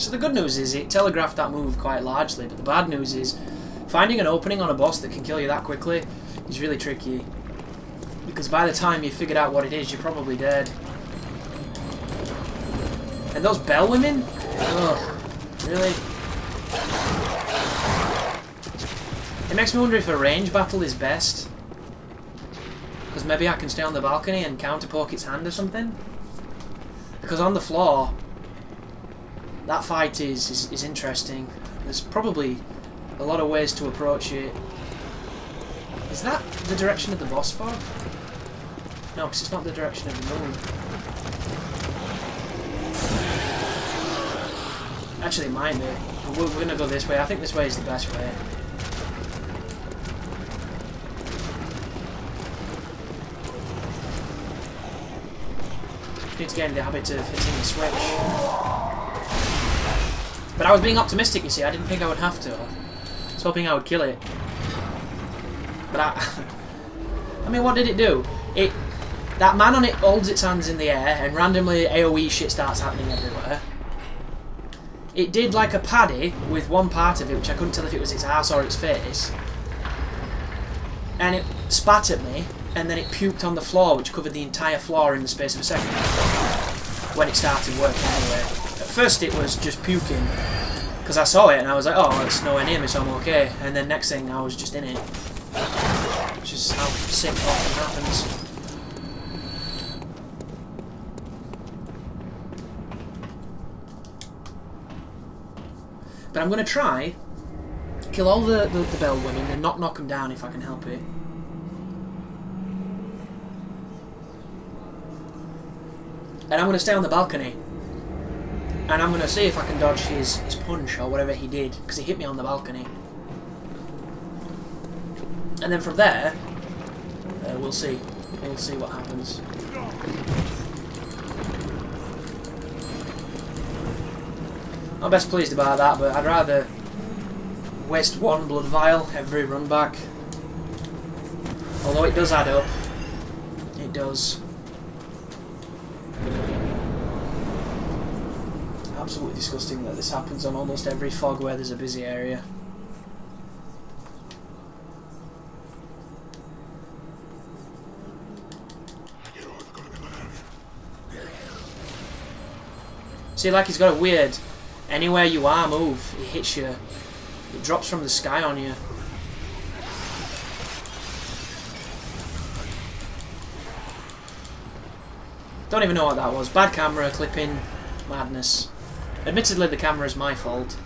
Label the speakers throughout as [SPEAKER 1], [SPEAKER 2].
[SPEAKER 1] So the good news is it telegraphed that move quite largely, but the bad news is finding an opening on a boss that can kill you that quickly is really tricky. Because by the time you figured out what it is, you're probably dead. And those bell women? Ugh, really? It makes me wonder if a range battle is best. Because maybe I can stay on the balcony and counterpoke its hand or something. Because on the floor, that fight is interesting. There's probably a lot of ways to approach it. Is that the direction of the boss fog? No, because it's not the direction of the moon. Actually, it might be. But we're going to go this way. I think this way is the best way. Need to get in the habit of hitting the switch. But I was being optimistic, you see. I didn't think I would have to. I was hoping I would kill it. But I mean, what did it do? That man on it holds its hands in the air and randomly AoE shit starts happening everywhere. It did like a paddy with one part of it, which I couldn't tell if it was its ass or its face. And it spat at me, and then it puked on the floor, which covered the entire floor in the space of a second. When it started working anyway. At first it was just puking, because I saw it and I was like, oh, it's nowhere near me, so I'm okay. And then next thing, I was just in it. Which is how sick often happens. But I'm going to try kill all the bell women and not knock them down if I can help it. And I'm going to stay on the balcony. And I'm going to see if I can dodge his punch or whatever he did, because he hit me on the balcony. And then from there, we'll see. We'll see what happens. Not best pleased about that, but I'd rather waste one blood vial every run back. Although it does add up. It does. Absolutely disgusting that this happens on almost every fog where there's a busy area. See, like he's got a weird anywhere you are move, it hits you. It drops from the sky on you. Don't even know what that was. Bad camera, clipping, madness. Admittedly, the camera is my fault.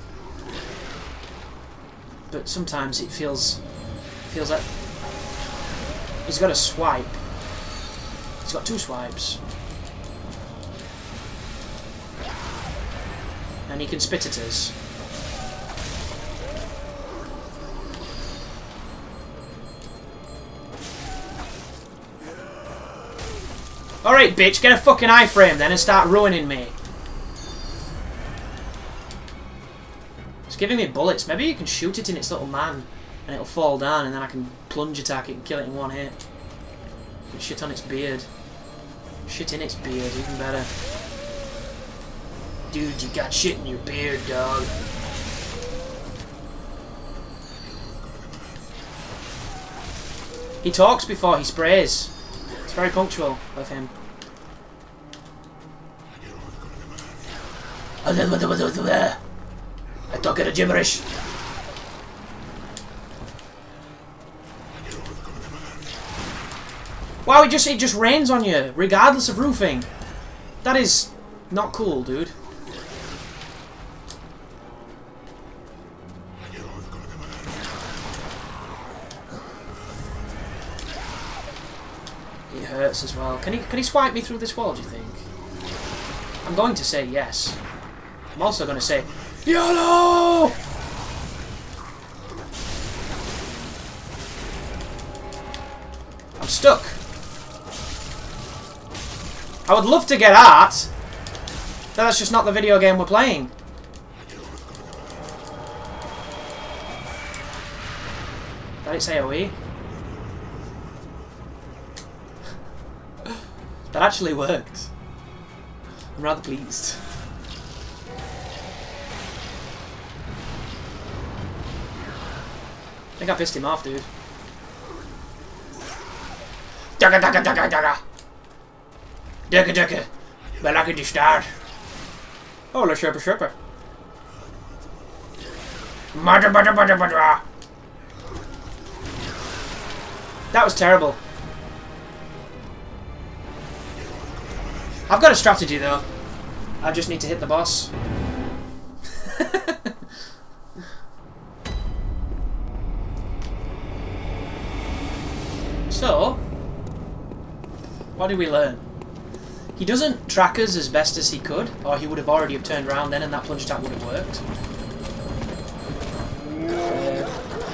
[SPEAKER 1] But sometimes it feels like he's got a swipe. He's got two swipes. And he can spit at us. Alright, bitch, get a fucking iframe then and start ruining me. It's giving me bullets. Maybe you can shoot it in its little man and it'll fall down and then I can plunge attack it and kill it in one hit. And shit on its beard. Shit in its beard, even better. Dude, you got shit in your beard, dog. He talks before he sprays. It's very punctual of him. I talk in a gibberish. Wow, it just rains on you, regardless of roofing. That is not cool, dude. It hurts as well. Can he swipe me through this wall, do you think? I'm going to say yes. I'm also going to say YOLO! I'm stuck. I would love to get art, but that's just not the video game we're playing. Did it say AoE? That actually worked. I'm rather pleased. think I pissed him off, dude. Dagger, dagger, dagger, dagger. Dagger, dagger. Well, I can just start. Oh, the sherpa, sherpa. Mada, mada, mada, mada. That was terrible. I've got a strategy, though. I just need to hit the boss. So, what did we learn? He doesn't track us as best as he could, or he would have already have turned around then and that plunge attack would have worked.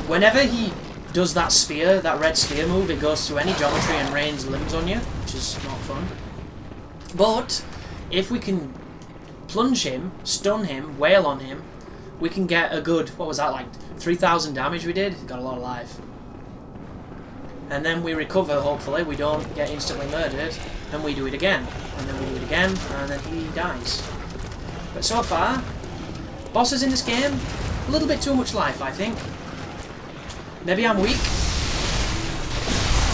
[SPEAKER 1] Whenever he does that sphere, that red sphere move, it goes through any geometry and rains limbs on you, which is not fun. But, if we can plunge him, stun him, wail on him, we can get a good, what was that, like 3,000 damage we did? Got a lot of life. And then we recover, hopefully, we don't get instantly murdered, and we do it again. And then we do it again, and then he dies. But so far, bosses in this game, a little bit too much life, I think. Maybe I'm weak.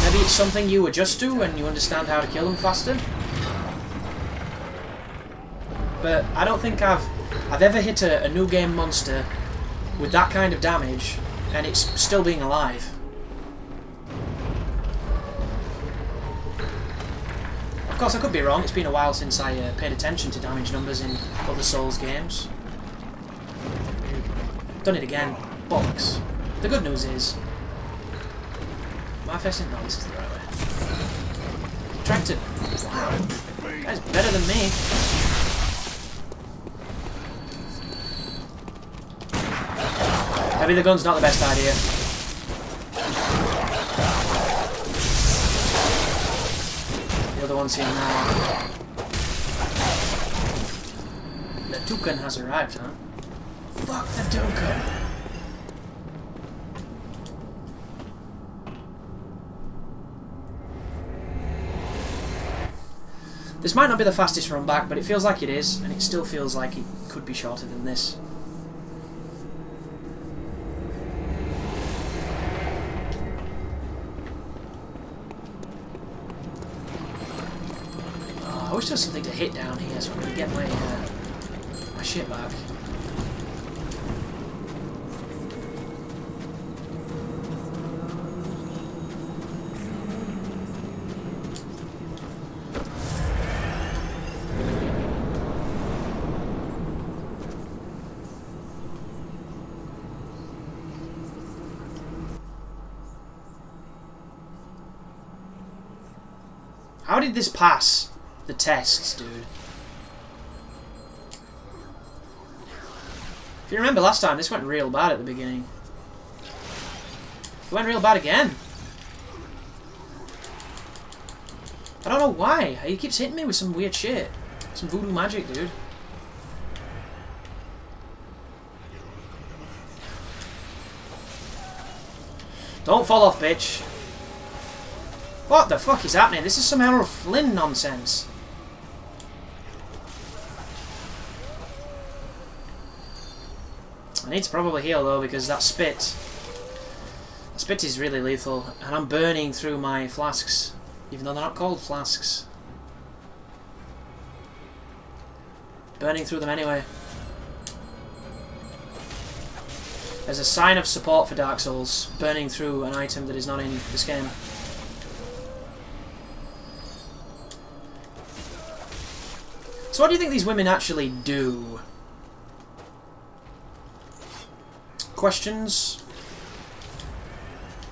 [SPEAKER 1] Maybe it's something you adjust to and you understand how to kill them faster. But I don't think I've ever hit a new game monster with that kind of damage and it's still being alive. Of course, I could be wrong. It's been a while since I paid attention to damage numbers in other Souls games. Done it again. Bollocks. The good news is... Am I facing? No, this is the right way. Trying to... Wow. This guy's better than me. Maybe the gun's not the best idea. The other one's here now. The toucan has arrived, huh? Fuck the toucan! This might not be the fastest run back, but it feels like it is, and it still feels like it could be shorter than this. Oh, I wish there was something to hit down here so I could get my shit back. How did this pass the tests, dude? If you remember last time, this went real bad at the beginning. It went real bad again. I don't know why. He keeps hitting me with some weird shit. Some voodoo magic, dude. Don't fall off, bitch. What the fuck is happening? This is some Errol Flynn nonsense. I need to probably heal though because that spit is really lethal and I'm burning through my flasks even though they're not called flasks. Burning through them anyway. There's a sign of support for Dark Souls, burning through an item that is not in this game. So what do you think these women actually do? Questions?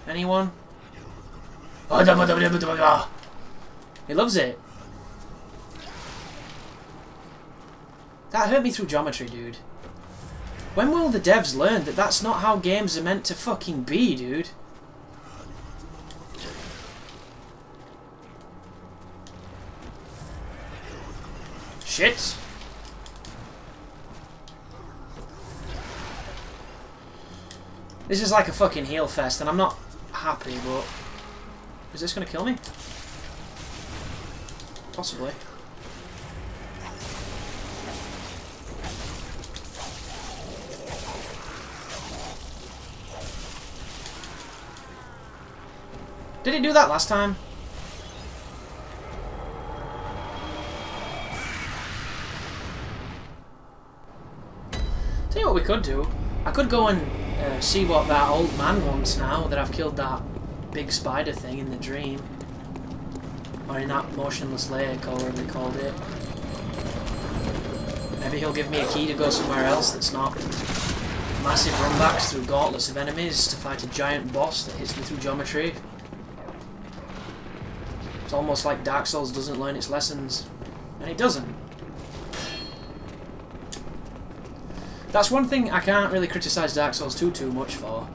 [SPEAKER 1] Anyone? He loves it. That hurt me through geometry, dude. When will the devs learn that that's not how games are meant to fucking be, dude? Shit! This is like a fucking heal fest, and I'm not happy, but... Is this gonna kill me? Possibly. Did it do that last time? Tell you what we could do. I could go and see what that old man wants now that I've killed that big spider thing in the dream. Or in that motionless lake, or whatever they called it. Maybe he'll give me a key to go somewhere else that's not massive runbacks through gauntlets of enemies to fight a giant boss that hits me through geometry. It's almost like Dark Souls doesn't learn its lessons. And it doesn't. That's one thing I can't really criticise Dark Souls 2 too much for.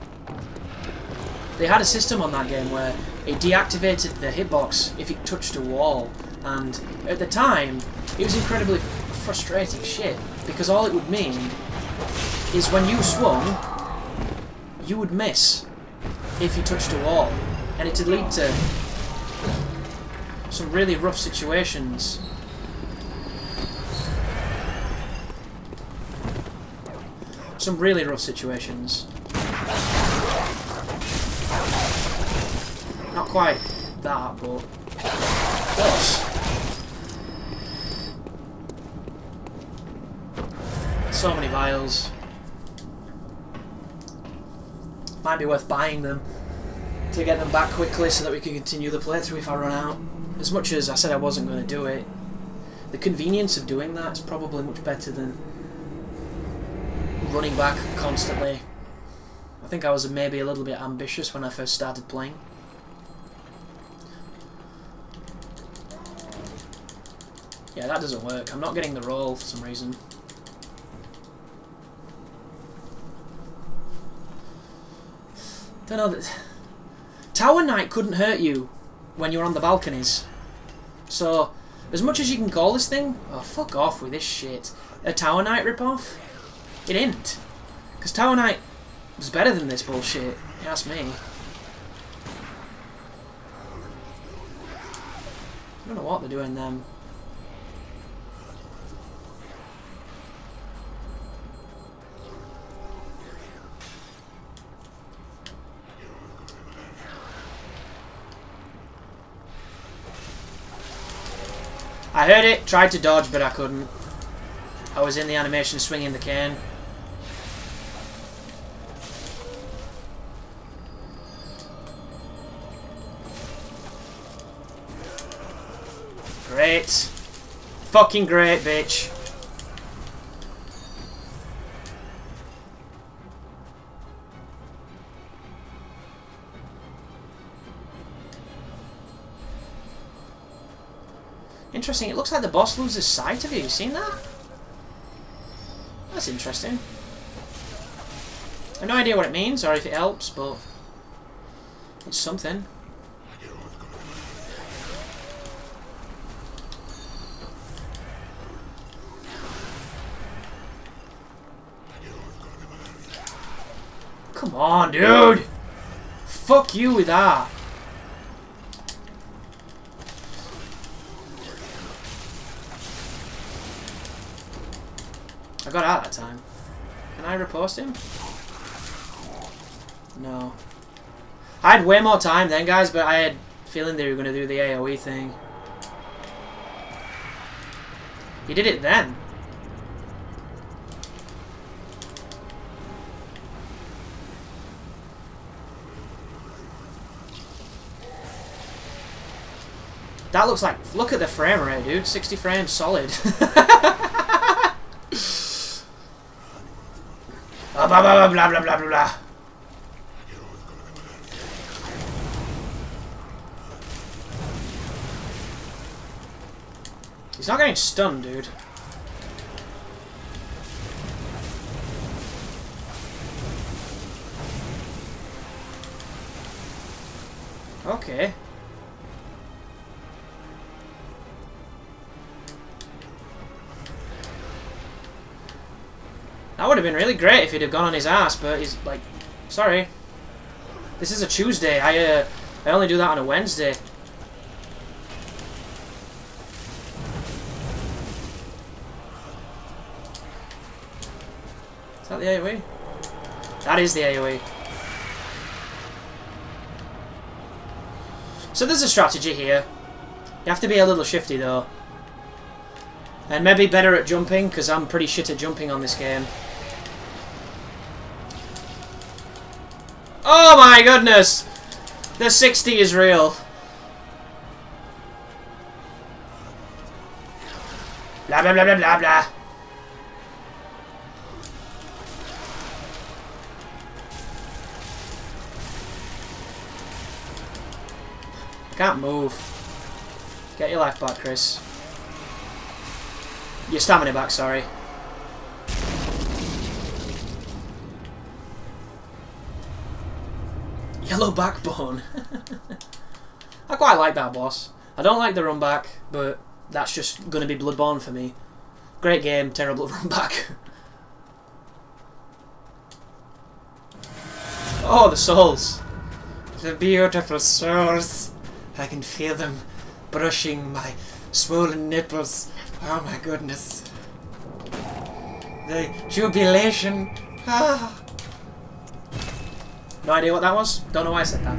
[SPEAKER 1] They had a system on that game where it deactivated the hitbox if it touched a wall, and at the time it was incredibly frustrating shit, because all it would mean is when you swung, you would miss if you touched a wall, and it would lead to some really rough situations. Some really rough situations. Not quite that, but close. So many vials. Might be worth buying them to get them back quickly so that we can continue the playthrough if I run out. As much as I said I wasn't going to do it, the convenience of doing that is probably much better than running back constantly. I think I was maybe a little bit ambitious when I first started playing. Yeah, that doesn't work. I'm not getting the roll for some reason. Don't know that Tower Knight couldn't hurt you when you were on the balconies. So, as much as you can call this thing, oh fuck off with this shit, a Tower Knight ripoff, it ain't. Because Tower Knight was better than this bullshit, if you ask me. I don't know what they're doing then. I heard it, tried to dodge, but I couldn't. I was in the animation swinging the cane. Great. Fucking great, bitch. Interesting, it looks like the boss loses sight of you. You seen that? That's interesting. I have no idea what it means or if it helps, but it's something. Come on, dude! Fuck you with that. I got out that time. Can I repost him? No. I had way more time then, guys, but I had a feeling they were going to do the AoE thing. He did it then. That looks like... Look at the frame rate, dude. 60 frames solid. Blah, blah, blah, blah, blah, blah, blah, blah. He's not getting stunned, dude. Okay. That would have been really great if he'd have gone on his ass, but he's like, sorry. This is a Tuesday. I only do that on a Wednesday. Is that the AoE? That is the AoE. So there's a strategy here. You have to be a little shifty though. And maybe better at jumping, because I'm pretty shit at jumping on this game. Oh my goodness! The 60 is real. Blah blah blah blah blah blah. Can't move. Get your life back, Chris. Your stamina back, sorry. Yellow backbone. I quite like that boss. I don't like the run back, but that's just going to be Bloodborne for me. Great game, terrible run back. Oh, the souls. The beautiful souls. I can feel them brushing my swollen nipples. Oh my goodness. The jubilation. Ah. No idea what that was. Don't know why I said that.